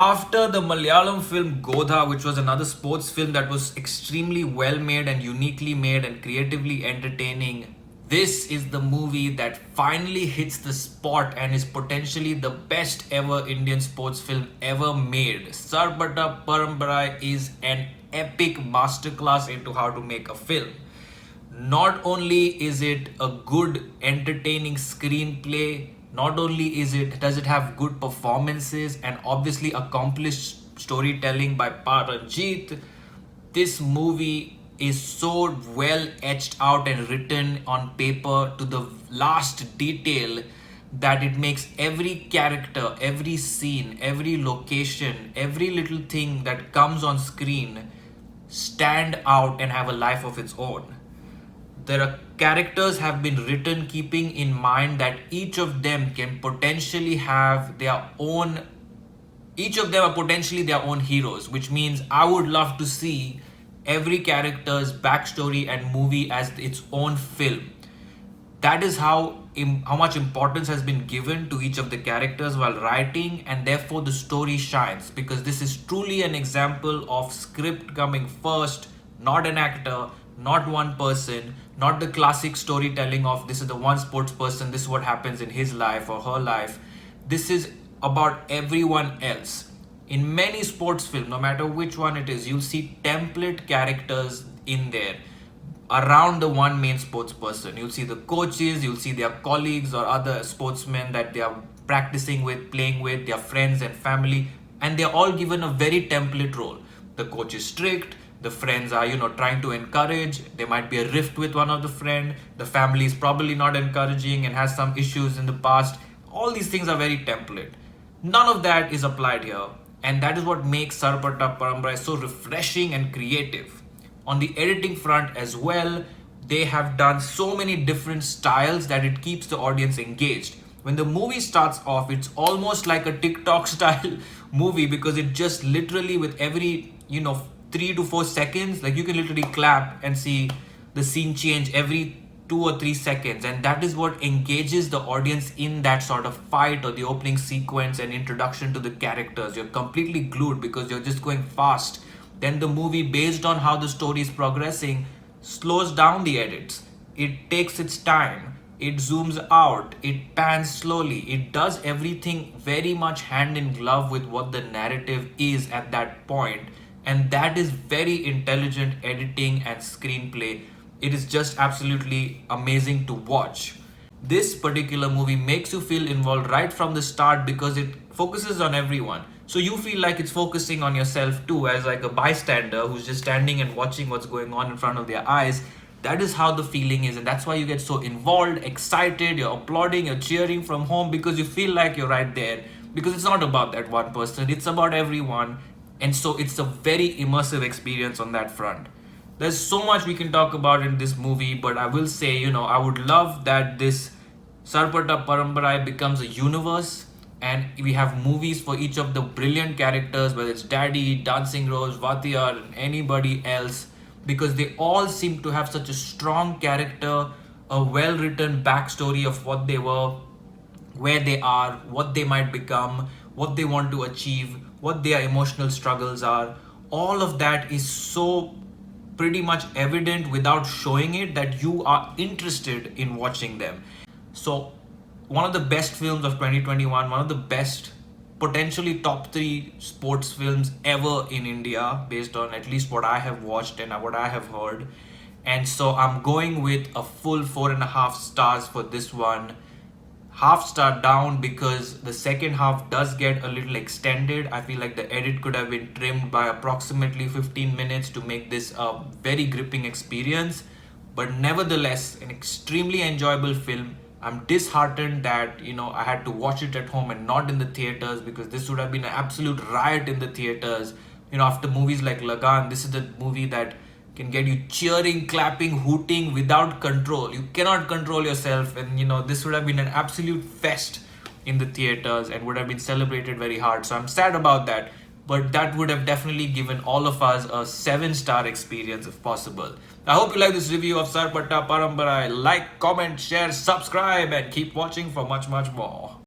After the Malayalam film Godha, which was another sports film that was extremely well made and uniquely made and creatively entertaining, this is the movie that finally hits the spot and is potentially the best ever Indian sports film ever made. Sarpata Parambarai is an epic masterclass into how to make a film. Not only is it a good entertaining screenplay, not only does it have good performances and obviously accomplished storytelling by Paranjit, this movie is so well etched out and written on paper to the last detail that it makes every character, every scene, every location, every little thing that comes on screen stand out and have a life of its own. There are characters have been written keeping in mind that each of them can potentially have their own, each of them are potentially their own heroes, which means I would love to see every character's backstory and movie as its own film. That is how much importance has been given to each of the characters while writing, and therefore the story shines, because this is truly an example of script coming first, not an actor, not one person, not the classic storytelling of this is the one sports person, this is what happens in his life or her life. This is about everyone else. In many sports films, no matter which one it is, you'll see template characters in there around the one main sports person. You'll see the coaches, you'll see their colleagues or other sportsmen that they are practicing with, playing with, their friends and family, and they're all given a very template role. The coach is strict, the friends are, trying to encourage, there might be a rift with one of the friend, the family is probably not encouraging and has some issues in the past. All these things are very template. None of that is applied here, and that is what makes Sarpata Parambarai so refreshing and creative. On the editing front as well, they have done so many different styles that it keeps the audience engaged. When the movie starts off, it's almost like a TikTok style movie, because it just literally with every 3 to 4 seconds, like you can literally clap and see the scene change every 2 or 3 seconds, and that is what engages the audience in that sort of fight or the opening sequence and introduction to the characters. You're completely glued because you're just going fast. Then the movie, based on how the story is progressing, slows down the edits. It takes its time, it zooms out, it pans slowly, it does everything very much hand in glove with what the narrative is at that point, and that is very intelligent editing and screenplay. It is just absolutely amazing to watch. This particular movie makes you feel involved right from the start because it focuses on everyone. So you feel like it's focusing on yourself too, as like a bystander who's just standing and watching what's going on in front of their eyes. That is how the feeling is, and that's why you get so involved, excited, you're applauding, you're cheering from home because you feel like you're right there. Because it's not about that one person, it's about everyone. And so it's a very immersive experience on that front. There's so much we can talk about in this movie, but I will say, I would love that this Sarpata Parambarai becomes a universe, and we have movies for each of the brilliant characters, whether it's Daddy, Dancing Rose, Vatiyar, and anybody else, because they all seem to have such a strong character, a well written backstory of what they were, where they are, what they might become, what they want to achieve, what their emotional struggles are. All of that is so pretty much evident without showing it that you are interested in watching them. So, one of the best films of 2021, one of the best, potentially top three sports films ever in India, based on at least what I have watched and what I have heard. And so, I'm going with a full 4.5 stars for this one. Half star down because the second half does get a little extended. I feel like the edit could have been trimmed by approximately 15 minutes to make this a very gripping experience. But nevertheless, an extremely enjoyable film. I'm disheartened that I had to watch it at home and not in the theaters, because this would have been an absolute riot in the theaters. After movies like Lagan, this is the movie that can get you cheering, clapping, hooting without control. You cannot control yourself, and this would have been an absolute fest in the theaters and would have been celebrated very hard. So I'm sad about that, but that would have definitely given all of us a 7-star experience if possible. I hope you like this review of Sarpata Parambarai. Like, comment, share, subscribe, and keep watching for much, much more.